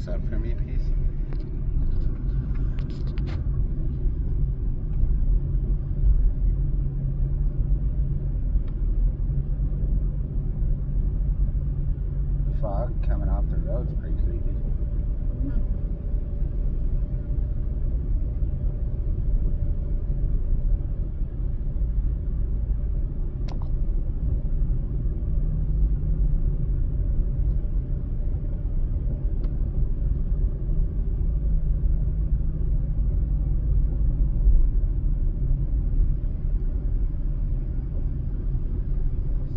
this up for me, please? The fog coming off the road's pretty creepy.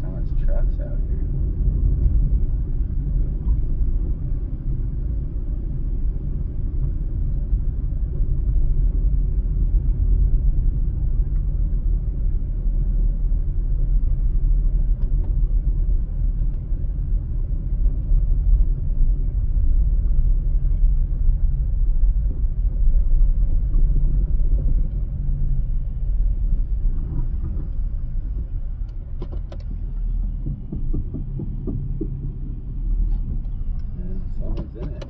So much trucks out here. Someone's in it.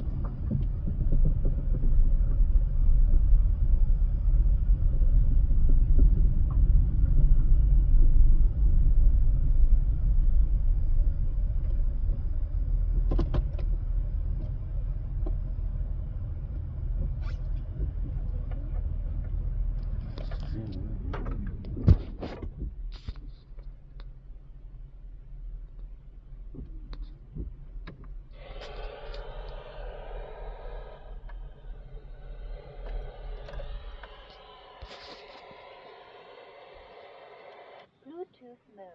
Bluetooth mode.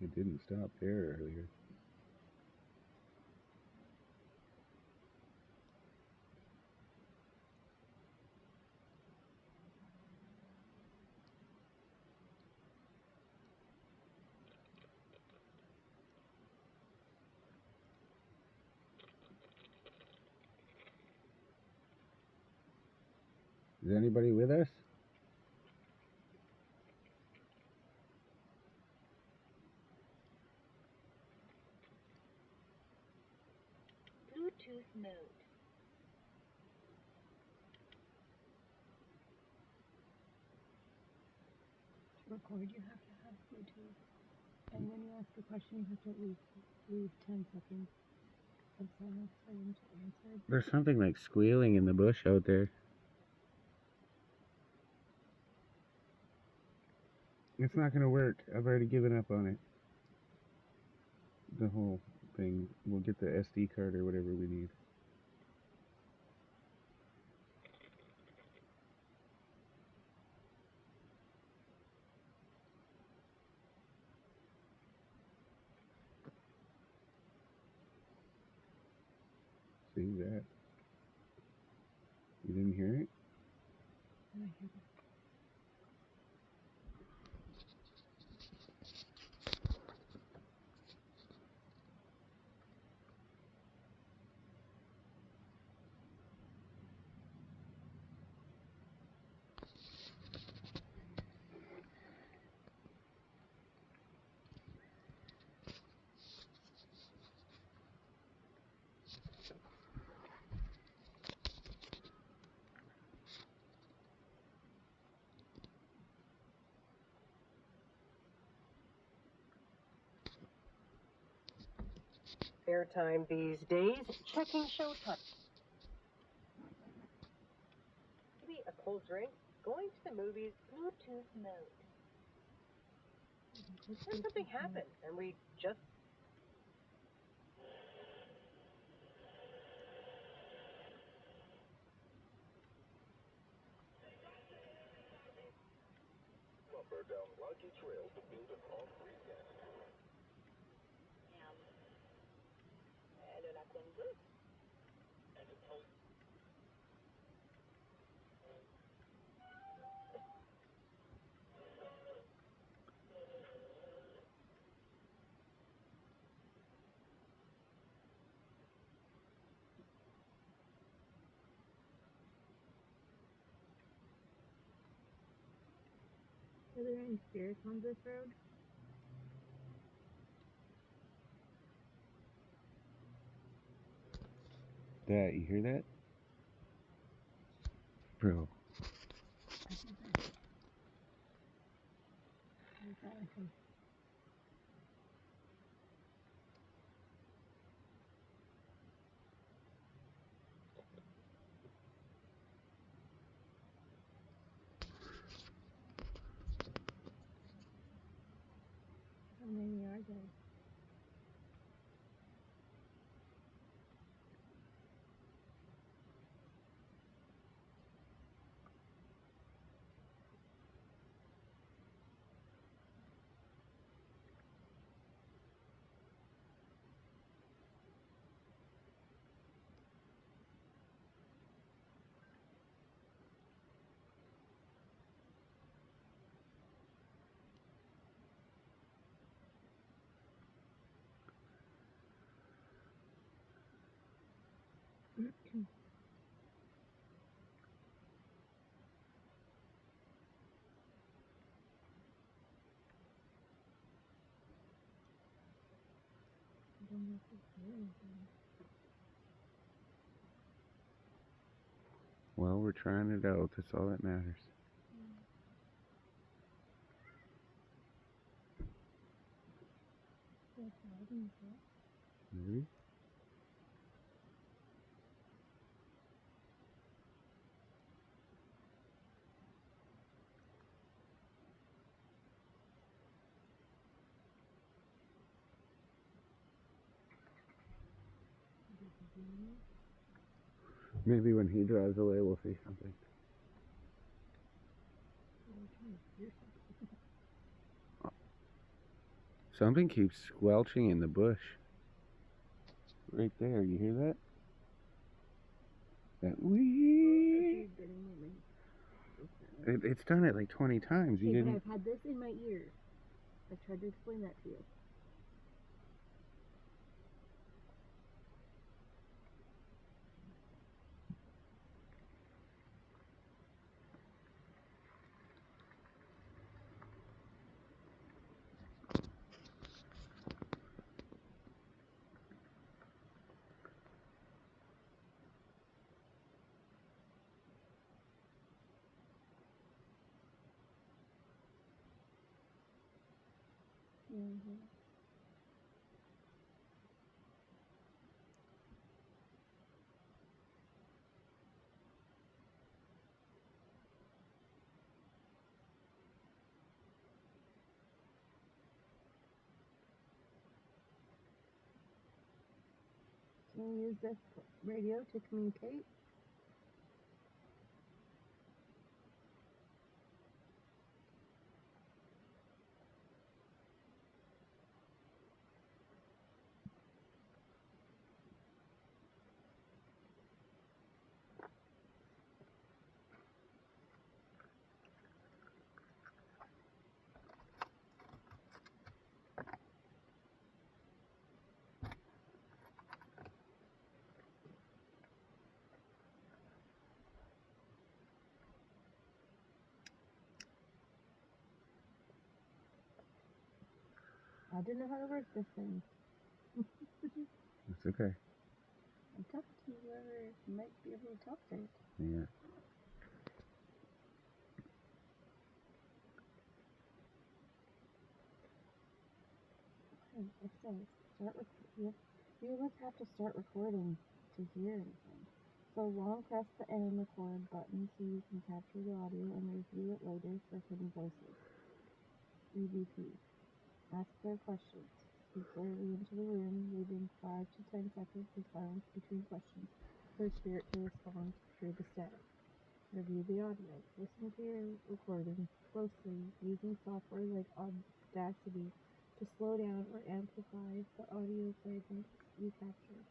It didn't stop there earlier. Is anybody with us? Bluetooth mode. To record, you have to have Bluetooth. And when you ask a question, you have to leave 10 seconds of silence for them to answer. There's something like squealing in the bush out there. It's not gonna work. I've already given up on it. The whole thing. We'll get the SD card or whatever we need. See that? You didn't hear it? I hear that. airtime these days. Checking Showtime. Maybe a cold drink. Going to the movies. Bluetooth mode. Then something happened, and we just. Lumber down rocky trails to build an off-grid gas. Elle a la conduite. Are there any spirits on this road? That, you hear that? Bro. Is that like a how many are there? I don't know if it's anything. Well, we're trying it out. That's all that matters. That's hiding it. Maybe. Maybe when he drives away, we'll see something. Something keeps squelching in the bush. Right there, you hear that? That wee. It's done it like 20 times. You Okay, but didn't. I've had this in my ear. I tried to explain that to you. Mm-hmm. Can you use this radio to communicate? I didn't know how to work this thing. It's okay. I'm talking to whoever might be able to talk to it. Yeah. It says start with, yep, You almost have to start recording to hear anything. So long press the end record button so you can capture the audio and review it later for hidden voices. EVP. Ask their questions. Speak clearly into the room, leaving 5 to 10 seconds of silence between questions for Spirit to respond through the static. Review the audio. Listen to your recording closely using software like Audacity to slow down or amplify the audio fragments you capture.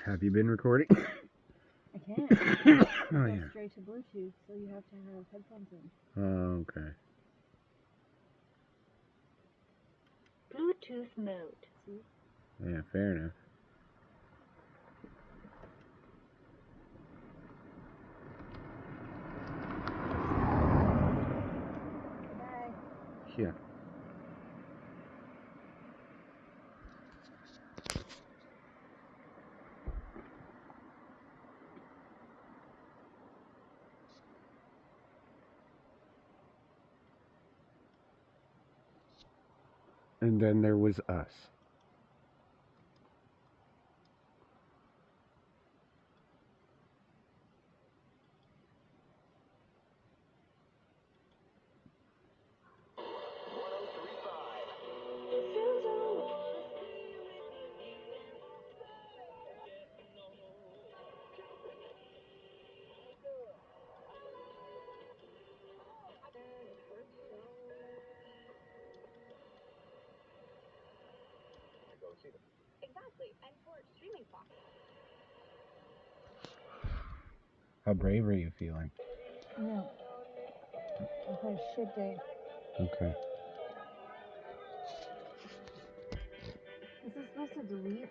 Have you been recording? I can't. Oh, It yeah. goes straight to Bluetooth, so you have to have headphones in. Oh, okay. Bluetooth mode. See? Yeah, fair enough. Bye. Yeah. And then there was us. Exactly, and for streaming box. How brave are you feeling? No. I've had a shit day. Okay. Is this supposed to delete?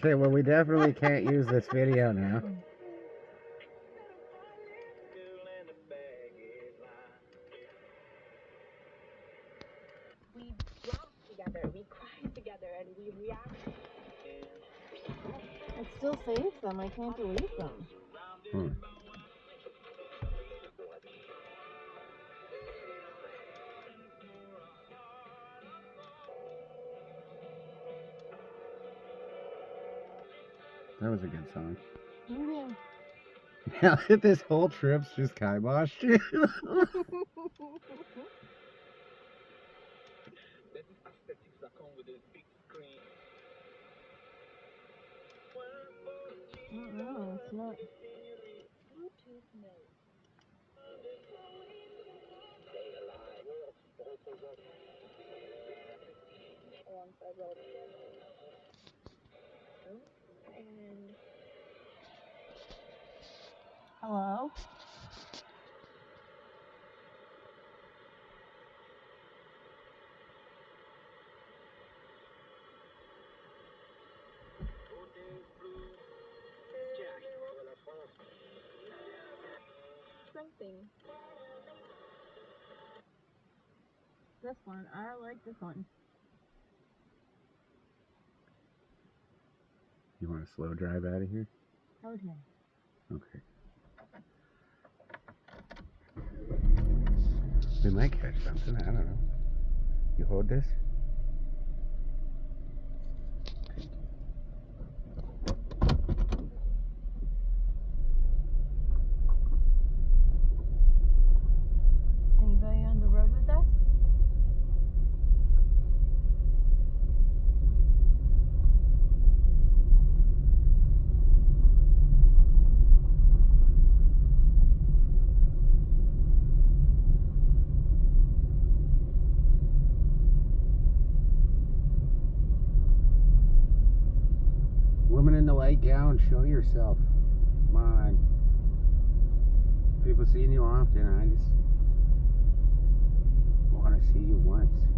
Okay, well, we definitely can't use this video now. We laugh together, we cry together, and we react. It still saves them. I can't delete them. Hmm. That was a good song. Yeah. Now that this whole trip's just kiboshed. No, it's not. Bluetooth mode. Alongside relatives. And Hello? something. This one. I like this one. You want to slow drive out of here? Okay. Okay. We might catch something. I don't know. You hold this? Anybody on the road with us? Break out and show yourself. Come on. People seeing you often. I just want to see you once.